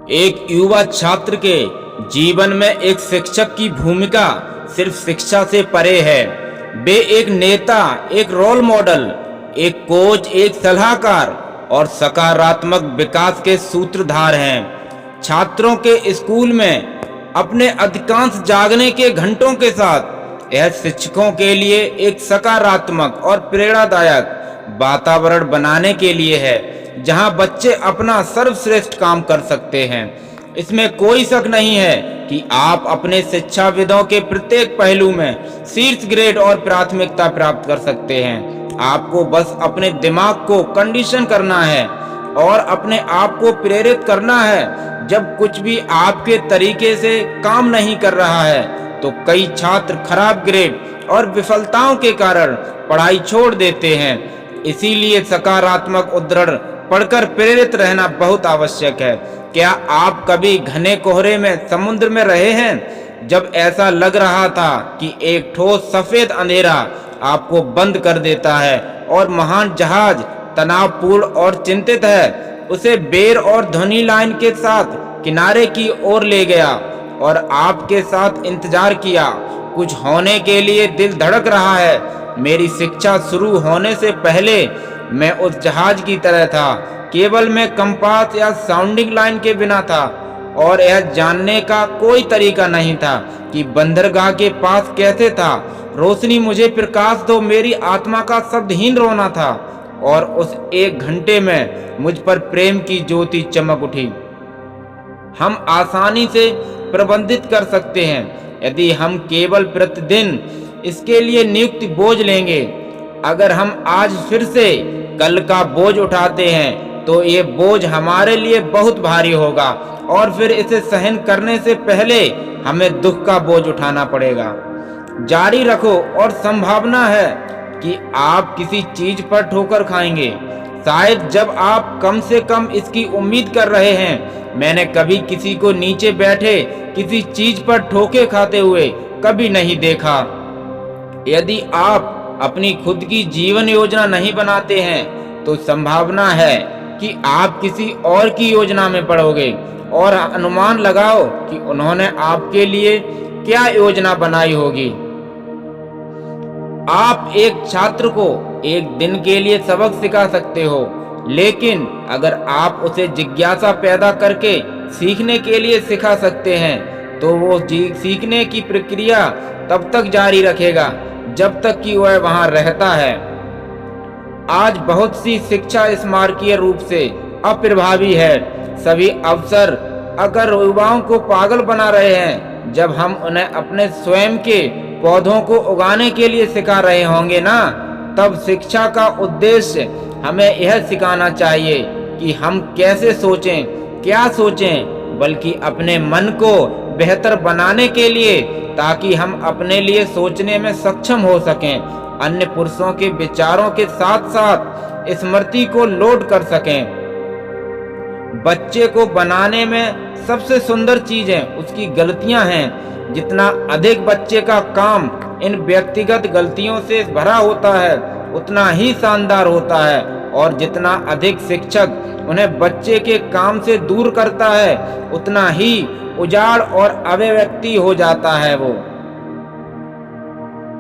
एक युवा छात्र के जीवन में एक शिक्षक की भूमिका सिर्फ शिक्षा से परे है। वे एक नेता, एक रोल मॉडल, एक कोच, एक सलाहकार और सकारात्मक विकास के सूत्रधार हैं। छात्रों के स्कूल में अपने अधिकांश जागने के घंटों के साथ यह शिक्षकों के लिए एक सकारात्मक और प्रेरणादायक वातावरण बनाने के लिए है, जहां बच्चे अपना सर्वश्रेष्ठ काम कर सकते हैं। इसमें कोई शक नहीं है कि आप अपने शिक्षाविदों के प्रत्येक पहलू में शीर्ष ग्रेड और प्राथमिकता प्राप्त कर सकते हैं। आपको बस अपने दिमाग को कंडीशन करना है और अपने आप को प्रेरित करना है। जब कुछ भी आपके तरीके से काम नहीं कर रहा है तो कई छात्र खराब ग्रेड और विफलताओं के कारण पढ़ाई छोड़ देते हैं। इसीलिए सकारात्मक उद्धरण पढ़कर प्रेरित रहना बहुत आवश्यक है। क्या आप कभी घने कोहरे में समुद्र में रहे हैं, जब ऐसा लग रहा था कि एक ठोस सफेद अंधेरा आपको बंद कर देता है और महान जहाज तनावपूर्ण और चिंतित है उसे बेर और ध्वनि लाइन के साथ किनारे की ओर ले गया और आपके साथ इंतजार किया? कुछ होने के लिए दिल धड़क रहा है। मेरी शिक्षा शुरू होने से पहले मैं उस जहाज की तरह था, केवल मैं कंपास या साउंडिंग लाइन के बिना था और यह जानने का कोई तरीका नहीं था कि बंदरगाह के पास कैसे था। रोशनी मुझे प्रकाश दो, मेरी आत्मा का शब्दहीन रोना था और उस एक घंटे में मुझ पर प्रेम की ज्योति चमक उठी। हम आसानी से प्रबंधित कर सकते हैं यदि हम केवल प्रतिदिन इसके लिए नियुक्त बोझ लेंगे। अगर हम आज फिर से कल का बोझ उठाते हैं तो ये बोझ हमारे लिए बहुत भारी होगा और फिर इसे सहन करने से पहले हमें दुख का बोझ उठाना पड़ेगा। जारी रखो और संभावना है कि आप किसी चीज पर ठोकर खाएंगे, शायद जब आप कम से कम इसकी उम्मीद कर रहे हैं। मैंने कभी किसी को नीचे बैठे किसी चीज पर ठोके खाते हुए कभी नहीं देखा। यदि आप अपनी खुद की जीवन योजना नहीं बनाते हैं तो संभावना है कि आप किसी और की योजना में पड़ोगे। और अनुमान लगाओ कि उन्होंने आपके लिए क्या योजना बनाई होगी। आप एक छात्र को एक दिन के लिए सबक सिखा सकते हो, लेकिन अगर आप उसे जिज्ञासा पैदा करके सीखने के लिए सिखा सकते हैं तो वो सीखने की प्रक्रिया तब तक जारी रखेगा जब तक कि वह वहां रहता है। आज बहुत सी शिक्षा स्मारकीय रूप से अप्रभावी है। सभी अवसर अगर युवाओं को पागल बना रहे हैं, जब हम उन्हें अपने स्वयं के पौधों को उगाने के लिए सिखा रहे होंगे ना, तब शिक्षा का उद्देश्य हमें यह सिखाना चाहिए कि हम कैसे सोचें, क्या सोचें, बल्कि अपने मन को बेहतर बनाने के लिए, ताकि हम अपने लिए सोचने में सक्षम हो सकें, अन्य पुरुषों के विचारों के साथ साथ स्मृति को लोड कर सकें। बच्चे को बनाने में सबसे सुंदर चीजें उसकी गलतियां हैं। जितना अधिक बच्चे का काम इन व्यक्तिगत गलतियों से भरा होता है उतना ही शानदार होता है, और जितना अधिक शिक्षक उन्हें बच्चे के काम से दूर करता है उतना ही उजाड़ और अव्यक्ति हो जाता है वो।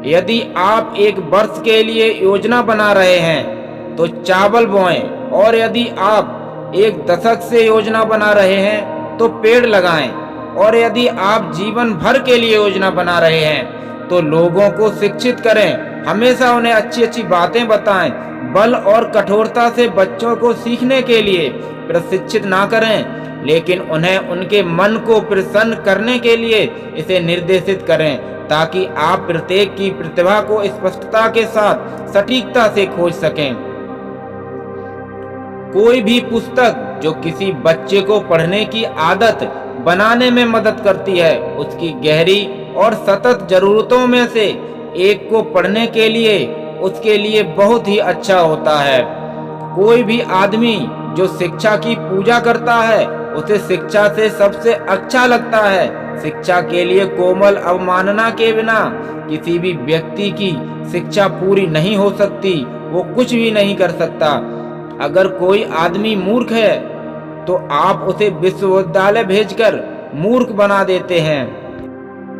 यदि आप एक वर्ष के लिए योजना बना रहे हैं तो चावल बोएं, और यदि आप एक दशक से योजना बना रहे हैं तो पेड़ लगाएं, और यदि आप जीवन भर के लिए योजना बना रहे हैं तो लोगों को शिक्षित करें। हमेशा उन्हें अच्छी अच्छी बातें बताएं। बल और कठोरता से बच्चों को सीखने के लिए प्रशिक्षित ना करें, लेकिन उन्हें उनके मन को प्रसन्न करने के लिए इसे निर्देशित करें, ताकि आप प्रत्येक की प्रतिभा को स्पष्टता के साथ सटीकता से खोज सकें। कोई भी पुस्तक जो किसी बच्चे को पढ़ने की आदत बनाने में मदद करती है, उसकी गहरी और सतत जरूरतों में से एक को पढ़ने के लिए उसके लिए बहुत ही अच्छा होता है। कोई भी आदमी जो शिक्षा की पूजा करता है उसे शिक्षा से सबसे अच्छा लगता है। शिक्षा के लिए कोमल अवमानना के बिना किसी भी व्यक्ति की शिक्षा पूरी नहीं हो सकती। वो कुछ भी नहीं कर सकता। अगर कोई आदमी मूर्ख है तो आप उसे विश्वविद्यालय भेजकर मूर्ख बना देते हैं।